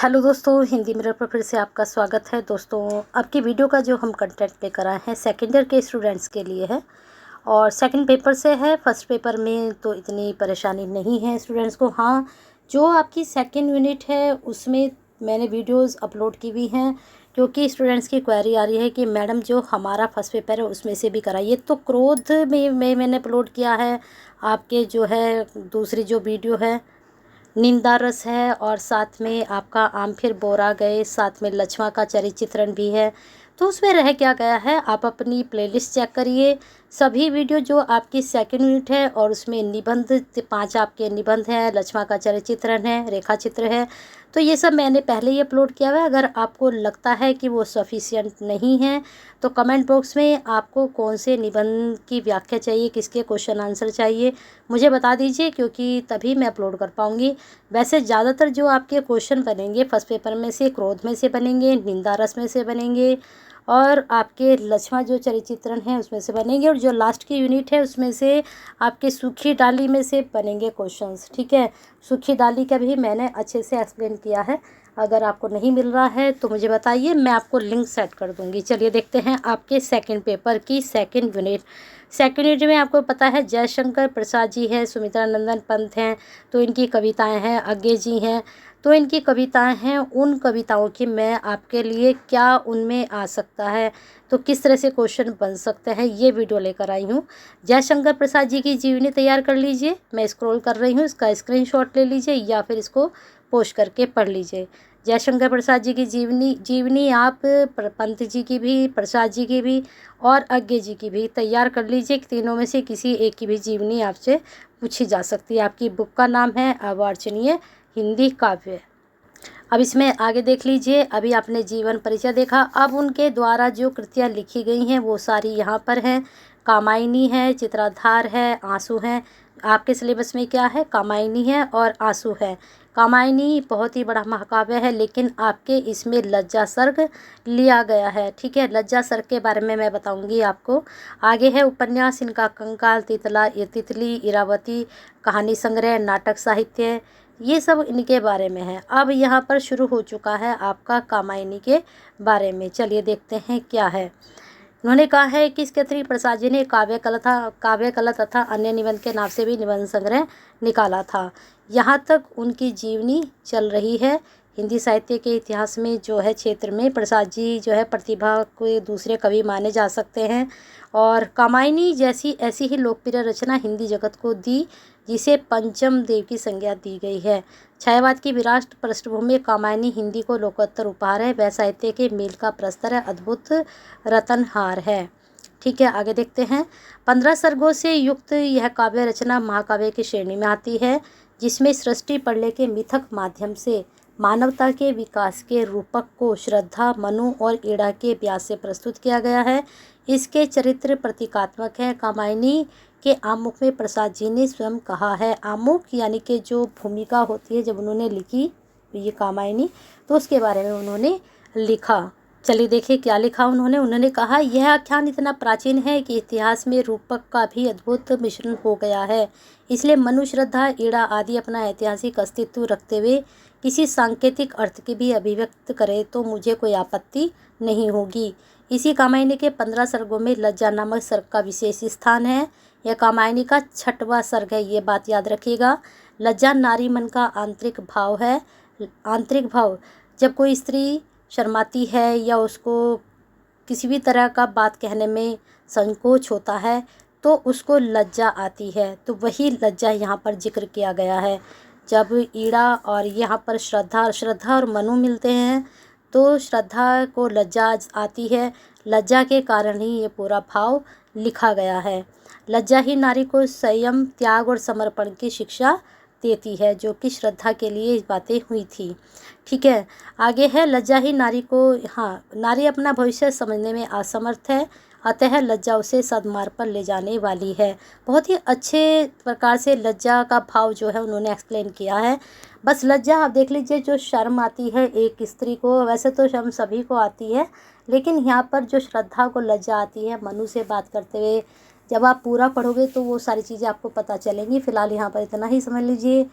Hello दोस्तों, Hindi mirror पर फिर से आपका स्वागत है। दोस्तों, अब की वीडियो का जो हम कंटेंट लेकर आए हैं सेकेंड ईयर के स्टूडेंट्स के लिए है और सेकंड पेपर से है। फर्स्ट पेपर में तो इतनी परेशानी नहीं है स्टूडेंट्स को। हाँ, जो आपकी सेकंड यूनिट है उसमें मैंने वीडियोस अपलोड की हुई हैं, क्योंकि स्टूडेंट्स की क्वेरी आ रही है कि मैडम जो हमारा फर्स्ट पेपर है उसमें से भी कराइए। तो क्रोध में मैंने अपलोड किया है। आपके जो है दूसरी जो वीडियो है निंदा रस है, और साथ में आपका आम फिर बोरा गए, साथ में लक्ष्मण का चरित्र चित्रण भी है। तो उसमें रह क्या गया है, आप अपनी प्लेलिस्ट चेक करिए। सभी वीडियो जो आपकी सेकंड यूनिट है और उसमें निबंध 5 आपके निबंध हैं, लक्ष्मण का चरित्र चित्रण है, रेखा चित्र है, तो ये सब मैंने पहले ही अपलोड किया हुआ है। अगर आपको लगता है कि वो सफिशिएंट नहीं है तो कमेंट बॉक्स में आपको कौन से निबंध की व्याख्या चाहिए, किसके क्वेश्चन आंसर चाहिए, मुझे बता दीजिए, क्योंकि तभी मैं अपलोड कर पाऊँगी। वैसे ज़्यादातर जो आपके क्वेश्चन बनेंगे फर्स्ट पेपर में से क्रोध में से बनेंगे, निंदा रस में से बनेंगे, और आपके लक्ष्मण जो चरित्र चित्रण है उसमें से बनेंगे, और जो लास्ट की यूनिट है उसमें से आपके सूखी डाली में से बनेंगे क्वेश्चंस। ठीक है, सूखी डाली का भी मैंने अच्छे से एक्सप्लेन किया है। अगर आपको नहीं मिल रहा है तो मुझे बताइए, मैं आपको लिंक सेट कर दूंगी। चलिए देखते हैं आपके सेकंड पेपर की सेकंड यूनिट। सेकंड यूनिट में आपको पता है जयशंकर प्रसाद जी है, सुमित्रा नंदन पंत हैं, तो इनकी कविताएं हैं, अज्ञे जी हैं, तो इनकी कविताएं हैं। उन कविताओं की मैं आपके लिए क्या उनमें आ सकता है, तो किस तरह से क्वेश्चन बन सकते हैं, ये वीडियो लेकर आई हूँ। जयशंकर प्रसाद जी की जीवनी तैयार कर लीजिए, मैं स्क्रॉल कर रही हूँ, इसका स्क्रीनशॉट ले लीजिए या फिर इसको पोस्ट करके पढ़ लीजिए। जयशंकर प्रसाद जी की जीवनी आप पंत जी की भी, प्रसाद जी की भी और अज्ञे जी की भी तैयार कर लीजिए। तीनों में से किसी एक की भी जीवनी आपसे पूछी जा सकती है। आपकी बुक का नाम है अवांछनीय हिंदी काव्य। अब इसमें आगे देख लीजिए, अभी आपने जीवन परिचय देखा, अब उनके द्वारा जो कृतियाँ लिखी गई हैं वो सारी यहाँ पर हैं। कामायनी है, चित्राधार है, आंसू हैं। आपके सिलेबस में क्या है, कामायनी है और आंसू है। कामायनी बहुत ही बड़ा महाकाव्य है, लेकिन आपके इसमें लज्जा सर्ग लिया गया है। ठीक है, लज्जा सर्ग के बारे में मैं बताऊंगी आपको। आगे है उपन्यास, इनका कंकाल, तितली, इरावती, कहानी संग्रह, नाटक साहित्य, ये सब इनके बारे में है। अब यहाँ पर शुरू हो चुका है आपका कामायनी के बारे में। चलिए देखते हैं क्या है। उन्होंने कहा है कि इसके अतिरिक्त प्रसाद जी ने काव्य कला तथा अन्य निबंध के नाम से भी निबंध संग्रह निकाला था। यहाँ तक उनकी जीवनी चल रही है। हिंदी साहित्य के इतिहास में जो है क्षेत्र में प्रसाद जी जो है प्रतिभा के दूसरे कवि माने जा सकते हैं, और कामायनी जैसी ऐसी ही लोकप्रिय रचना हिंदी जगत को दी जिसे पंचम देव की संज्ञा दी गई है। छायावाद की विराट पृष्ठभूमि में कामायनी हिंदी को लोकोत्तर उपहार है, वह साहित्य के मील का प्रस्तर है, अद्भुत रतनहार है। ठीक है, आगे देखते हैं। 15 सर्गों से युक्त यह काव्य रचना महाकाव्य की श्रेणी में आती है, जिसमें सृष्टि प्रलय के मिथक माध्यम से मानवता के विकास के रूपक को श्रद्धा, मनु और ईड़ा के व्यास से प्रस्तुत किया गया है। इसके चरित्र प्रतीकात्मक है। कामायनी के आमुख में प्रसाद जी ने स्वयं कहा है, आमुख यानी कि जो भूमिका होती है जब उन्होंने लिखी ये कामायनी, तो उसके बारे में उन्होंने लिखा। चलिए देखिए क्या लिखा उन्होंने कहा, यह आख्यान इतना प्राचीन है कि इतिहास में रूपक का भी अद्भुत मिश्रण हो गया है। इसलिए मनु, श्रद्धा, ईड़ा आदि अपना ऐतिहासिक अस्तित्व रखते हुए किसी सांकेतिक अर्थ की भी अभिव्यक्त करे तो मुझे कोई आपत्ति नहीं होगी। इसी कामायनी के 15 सर्गों में लज्जा नामक सर्ग का विशेष स्थान है। यह कामायनी का 6वां सर्ग है, ये बात याद रखिएगा। लज्जा नारी मन का आंतरिक भाव है। आंतरिक भाव, जब कोई स्त्री शर्माती है या उसको किसी भी तरह का बात कहने में संकोच होता है तो उसको लज्जा आती है, तो वही लज्जा यहाँ पर जिक्र किया गया है। जब ईड़ा और यहाँ पर श्रद्धा और मनु मिलते हैं तो श्रद्धा को लज्जा आती है। लज्जा के कारण ही ये पूरा भाव लिखा गया है। लज्जा ही नारी को संयम, त्याग और समर्पण की शिक्षा देती है, जो कि श्रद्धा के लिए इस बातें हुई थी। ठीक है, आगे है लज्जा ही नारी को, हाँ, नारी अपना भविष्य समझने में असमर्थ है, अतः लज्जा उसे सद्मार्ग पर ले जाने वाली है। बहुत ही अच्छे प्रकार से लज्जा का भाव जो है उन्होंने एक्सप्लेन किया है। बस लज्जा आप देख लीजिए, जो शर्म आती है एक स्त्री को, वैसे तो शर्म सभी को आती है, लेकिन यहाँ पर जो श्रद्धा को लज्जा आती है मनु से बात करते हुए, जब आप पूरा पढ़ोगे तो वो सारी चीज़ें आपको पता चलेंगी। फिलहाल यहाँ पर इतना ही समझ लीजिए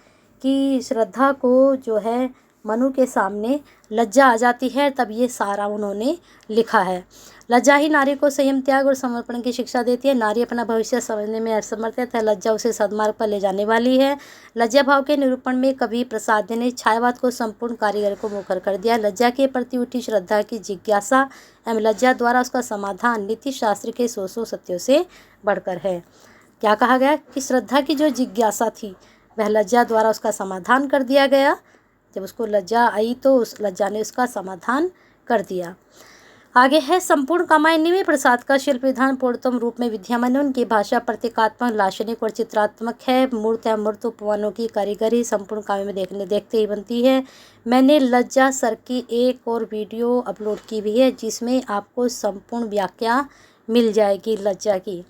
कि श्रद्धा को जो है मनु के सामने लज्जा आ जाती है, तब ये सारा उन्होंने लिखा है। लज्जा ही नारी को संयम, त्याग और समर्पण की शिक्षा देती है। नारी अपना भविष्य समझने में असमर्थ है तथा लज्जा उसे सद्मार्ग पर ले जाने वाली है। लज्जा भाव के निरूपण में कवि प्रसाद ने छायावाद को संपूर्ण कारीगर को मुखर कर दिया। लज्जा के प्रति उठी श्रद्धा की जिज्ञासा एवं लज्जा द्वारा उसका समाधान नीति शास्त्र के 100 सत्यों से बढ़कर है। क्या कहा गया कि श्रद्धा की जो जिज्ञासा थी वह लज्जा द्वारा उसका समाधान कर दिया गया। जब उसको लज्जा आई तो उस लज्जा ने उसका समाधान कर दिया। आगे है संपूर्ण कामायनी में प्रसाद का शिल्प विधान पूर्णतम रूप में विद्यमान है। उनकी भाषा प्रतीकात्मक, लाक्षणिक और चित्रात्मक है। मूर्त या मूर्त उपमानों की कारीगरी संपूर्ण काव्य में देखते ही बनती है। मैंने लज्जा सर की एक और वीडियो अपलोड की भी है जिसमें आपको संपूर्ण व्याख्या मिल जाएगी लज्जा की,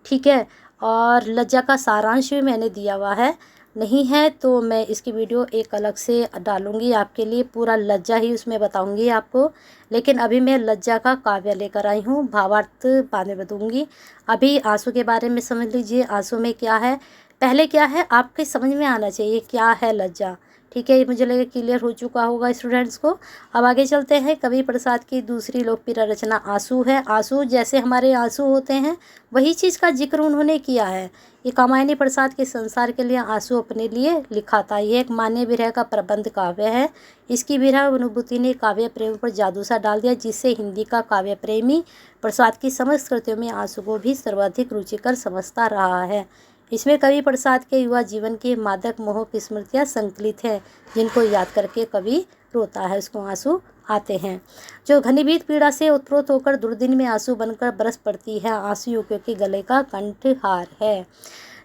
ठीक है। और लज्जा का सारांश भी मैंने दिया हुआ है, नहीं है तो मैं इसकी वीडियो एक अलग से डालूंगी आपके लिए, पूरा लज्जा ही उसमें बताऊंगी आपको। लेकिन अभी मैं लज्जा का काव्य लेकर आई हूँ, भावार्थ बाद में बताऊंगी। अभी आंसू के बारे में समझ लीजिए, आंसू में क्या है, पहले क्या है आपके समझ में आना चाहिए क्या है लज्जा, ठीक है। ये मुझे लगे क्लियर हो चुका होगा स्टूडेंट्स को। अब आगे चलते हैं। कवि प्रसाद की दूसरी लोकप्रिय रचना आंसू है। आंसू जैसे हमारे आंसू होते हैं वही चीज़ का जिक्र उन्होंने किया है। ये कामायनी प्रसाद के संसार के लिए आंसू अपने लिए लिखा था। ये एक मान्य विरह का प्रबंध काव्य है। इसकी विरह अनुभूति ने काव्य प्रेम पर जादू सा डाल दिया, जिससे हिंदी का काव्य प्रेमी प्रसाद की समस्त कृतियों में आंसू को भी सर्वाधिक रुचिकर समझता रहा है। इसमें कवि प्रसाद के युवा जीवन के मादक मोह की स्मृतियाँ संकलित हैं, जिनको याद करके कवि रोता है, उसको आंसू आते हैं। जो घनीभूत पीड़ा से उत्प्रोत होकर दुर्दिन में आंसू बनकर बरस पड़ती है, आंसू युवतियों के गले का कंठहार है।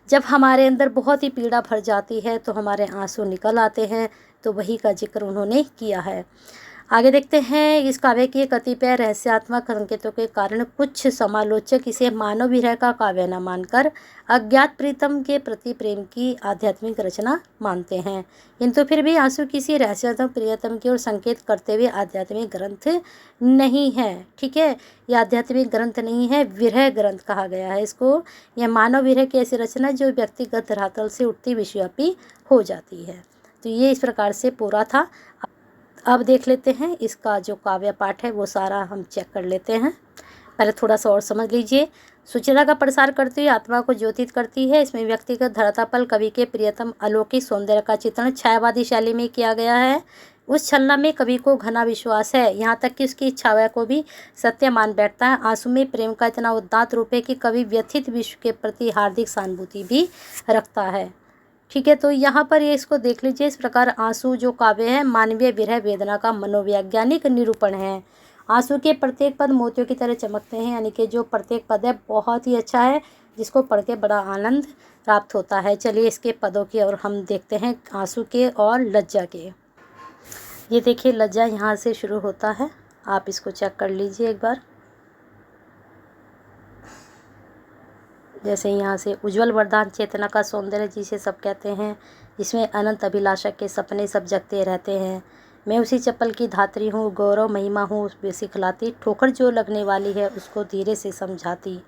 जब हमारे अंदर बहुत ही पीड़ा भर जाती है तो हमारे आंसू निकल आते हैं, तो वही का जिक्र उन्होंने किया है। आगे देखते हैं। इस काव्य के कतिपय रहस्यात्मक संकेतों के कारण कुछ समालोचक इसे मानव विरह का काव्य न मानकर अज्ञात प्रीतम के प्रति प्रेम की आध्यात्मिक रचना मानते हैं, किंतु फिर भी आंसू किसी रहस्यात्मक प्रियतम की ओर संकेत करते हुए आध्यात्मिक ग्रंथ नहीं है, ठीक है। यह आध्यात्मिक ग्रंथ नहीं है, विरह ग्रंथ कहा गया है इसको। यह मानव विरह की ऐसी रचना जो व्यक्तिगत धरातल से उठती विश्वव्यापी हो जाती है। तो ये इस प्रकार से पूरा था। अब देख लेते हैं इसका जो काव्य पाठ है वो सारा हम चेक कर लेते हैं। पहले थोड़ा सा और समझ लीजिए। सुचिता का प्रसार करती हुई आत्मा को ज्योतित करती है। इसमें व्यक्तिगत धरातल कवि के प्रियतम अलौकिक सौंदर्य का चित्रण छायावादी शैली में किया गया है। उस छलना में कवि को घना विश्वास है, यहाँ तक कि उसकी इच्छाओं को भी सत्य मान बैठता है। आंसू में प्रेम का इतना उदात्त रूप है कि कवि व्यथित विश्व के प्रति हार्दिक सहानुभूति भी रखता है, ठीक है। तो यहाँ पर ये इसको देख लीजिए। इस प्रकार आंसू जो काव्य है मानवीय विरह वेदना का मनोवैज्ञानिक निरूपण है। आंसू के प्रत्येक पद मोतियों की तरह चमकते हैं, यानी कि जो प्रत्येक पद है बहुत ही अच्छा है, जिसको पढ़ के बड़ा आनंद प्राप्त होता है। चलिए इसके पदों की और हम देखते हैं, आंसू के और लज्जा के। ये देखिए लज्जा यहाँ से शुरू होता है, आप इसको चेक कर लीजिए एक बार। जैसे यहाँ से उज्जवल वरदान चेतना का सौंदर्य जिसे सब कहते हैं, जिसमें अनंत अभिलाषा के सपने सब जगते रहते हैं। मैं उसी चप्पल की धात्री हूँ, गौरव महिमा हूँ उसमें सिखलाती, ठोकर जो लगने वाली है उसको धीरे से समझाती।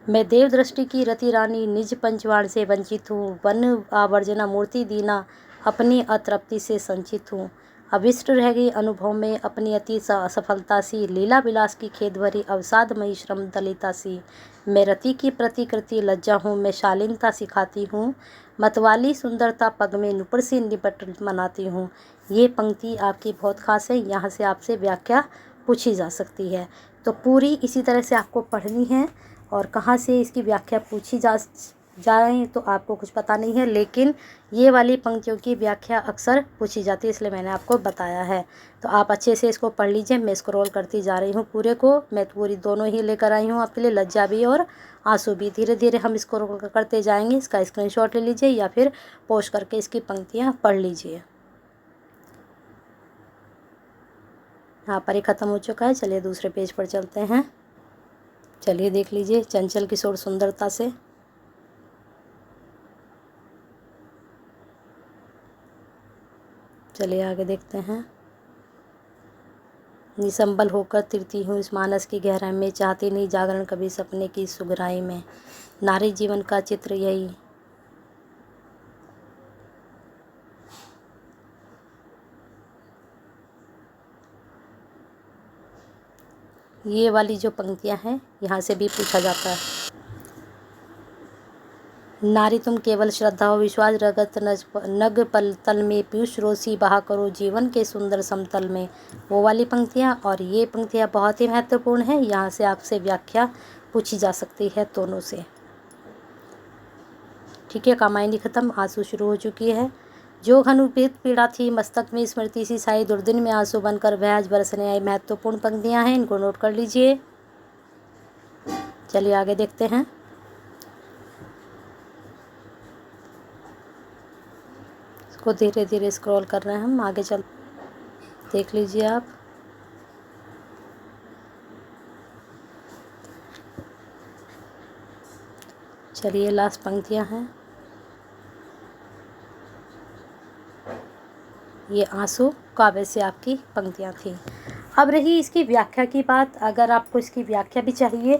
मैं देव दृष्टि की रति रानी, निज पंचवाण से वंचित हूँ, वन आवर्जना मूर्ति दीना, अपनी अतृप्ति से संचित हूँ। अविष्ट रह गई अनुभव में अपनी अति असफलता सी, लीला विलास की खेद भरी अवसादमयी श्रम दलिता सी। मैं रति की प्रतिकृति लज्जा हूँ, मैं शालीनता सिखाती हूँ, मतवाली सुंदरता पग में नुपुर से निपट मनाती हूँ। ये पंक्ति आपकी बहुत खास है, यहाँ से आपसे व्याख्या पूछी जा सकती है। तो पूरी इसी तरह से आपको पढ़नी है, और कहाँ से इसकी व्याख्या पूछी जाए तो आपको कुछ पता नहीं है, लेकिन ये वाली पंक्तियों की व्याख्या अक्सर पूछी जाती है, इसलिए मैंने आपको बताया है। तो आप अच्छे से इसको पढ़ लीजिए। मैं स्क्रॉल करती जा रही हूँ पूरे को, मैं पूरी दोनों ही लेकर आई हूँ आपके लिए, लज्जा भी और आंसू भी। धीरे धीरे हम स्क्रॉल करते जाएंगे। इसका स्क्रीनशॉट ले लीजिए या फिर पोस्ट करके इसकी पंक्तियाँ पढ़ लीजिए। यहाँ पर ही ख़त्म हो चुका है। चलिए दूसरे पेज पर चलते हैं। चलिए देख लीजिए। चंचल किशोर सुंदरता से। चलिए आगे देखते हैं। निसंबल होकर तिरती हूँ इस मानस की गहराई में, चाहती नहीं जागरण कभी सपने की सुगहराई में। नारी जीवन का चित्र यही। ये वाली जो पंक्तियां हैं यहाँ से भी पूछा जाता है। नारी तुम केवल श्रद्धा हो विश्वास रगत नग पल तल में पीयूष रोसी बहा करो जीवन के सुंदर समतल में, वो वाली पंक्तियाँ। और ये पंक्तियाँ बहुत ही महत्वपूर्ण हैं, यहाँ से आपसे व्याख्या पूछी जा सकती है दोनों से। ठीक है, कामायनी खत्म, आंसू शुरू हो चुकी है। जो घनुपीत पीड़ा थी मस्तक में स्मृति सी साई दुर्दिन में आंसू बनकर भयाज बरसने आई, महत्वपूर्ण पंक्तियाँ हैं, इनको नोट कर लीजिए। चलिए आगे देखते हैं। इसको धीरे धीरे स्क्रॉल कर रहे हैं हम, आगे चल देख लीजिए आप। चलिए लास्ट पंक्तियां हैं। ये आंसू काव्य से आपकी पंक्तियां थी। अब रही इसकी व्याख्या की बात। अगर आपको इसकी व्याख्या भी चाहिए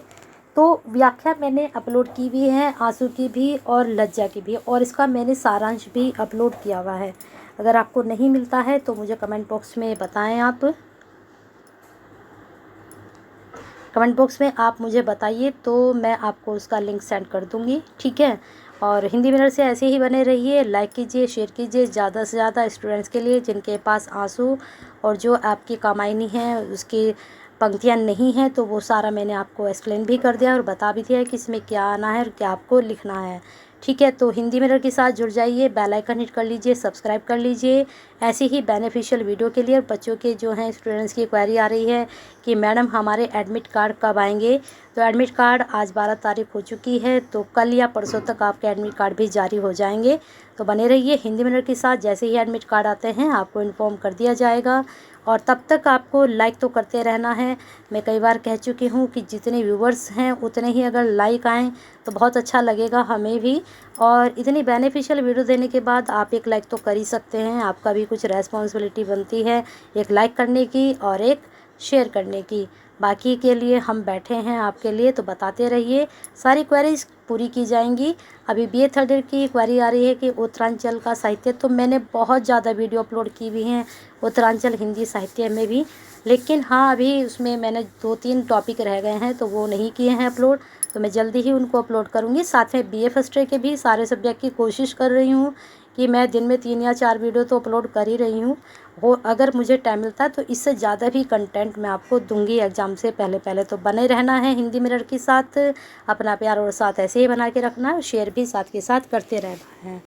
तो व्याख्या मैंने अपलोड की भी है, आंसू की भी और लज्जा की भी, और इसका मैंने सारांश भी अपलोड किया हुआ है। अगर आपको नहीं मिलता है तो मुझे कमेंट बॉक्स में बताएं। आप कमेंट बॉक्स में आप मुझे बताइए तो मैं आपको उसका लिंक सेंड कर दूंगी। ठीक है, और हिंदी मिरर से ऐसे ही बने रहिए। लाइक कीजिए, शेयर कीजिए ज़्यादा से ज़्यादा स्टूडेंट्स के लिए जिनके पास आंसू और जो आपकी कामायनी है उसकी पंक्तियाँ नहीं हैं, तो वो सारा मैंने आपको एक्सप्लेन भी कर दिया और बता भी दिया है कि इसमें क्या आना है और क्या आपको लिखना है। ठीक है, तो हिंदी मिरर के साथ जुड़ जाइए, बेल आइकन हिट कर लीजिए, सब्सक्राइब कर लीजिए ऐसे ही बेनिफिशियल वीडियो के लिए। और बच्चों के जो हैं स्टूडेंट्स की क्वेरी आ रही है कि मैडम हमारे एडमिट कार्ड कब आएंगे, तो एडमिट कार्ड आज 12 तारीख हो चुकी है, तो कल या परसों तक आपके एडमिट कार्ड भी जारी हो जाएंगे। तो बने रहिए हिंदी मिरर के साथ, जैसे ही एडमिट कार्ड आते हैं आपको इन्फॉर्म कर दिया जाएगा। और तब तक आपको लाइक तो करते रहना है। मैं कई बार कह चुकी हूँ कि जितने व्यूवर्स हैं उतने ही अगर लाइक आएँ तो बहुत अच्छा लगेगा हमें भी। और इतनी बेनिफिशियल वीडियो देने के बाद आप एक लाइक तो कर ही सकते हैं, आपका भी कुछ रेस्पॉन्सिबिलिटी बनती है एक लाइक करने की और एक शेयर करने की। बाकी के लिए हम बैठे हैं आपके लिए, तो बताते रहिए, सारी क्वेरीज पूरी की जाएंगी। अभी BA थर्ड ईयर की क्वेरी आ रही है कि उत्तरांचल का साहित्य, तो मैंने बहुत ज़्यादा वीडियो अपलोड की हुई हैं उत्तरांचल हिंदी साहित्य में भी, लेकिन हाँ अभी उसमें मैंने 2-3 टॉपिक रह गए हैं तो वो नहीं किए हैं अपलोड, तो मैं जल्दी ही उनको अपलोड करूँगी। साथ में BA फर्स्ट ईयर के भी सारे सब्जेक्ट की कोशिश कर रही हूँ कि मैं दिन में 3 या 4 वीडियो तो अपलोड कर ही रही हूँ। वो अगर मुझे टाइम मिलता है तो इससे ज़्यादा भी कंटेंट मैं आपको दूंगी एग्ज़ाम से पहले पहले। तो बने रहना है हिंदी मिरर के साथ, अपना प्यार और साथ ऐसे ही बना के रखना है, शेयर भी साथ के साथ करते रहना है।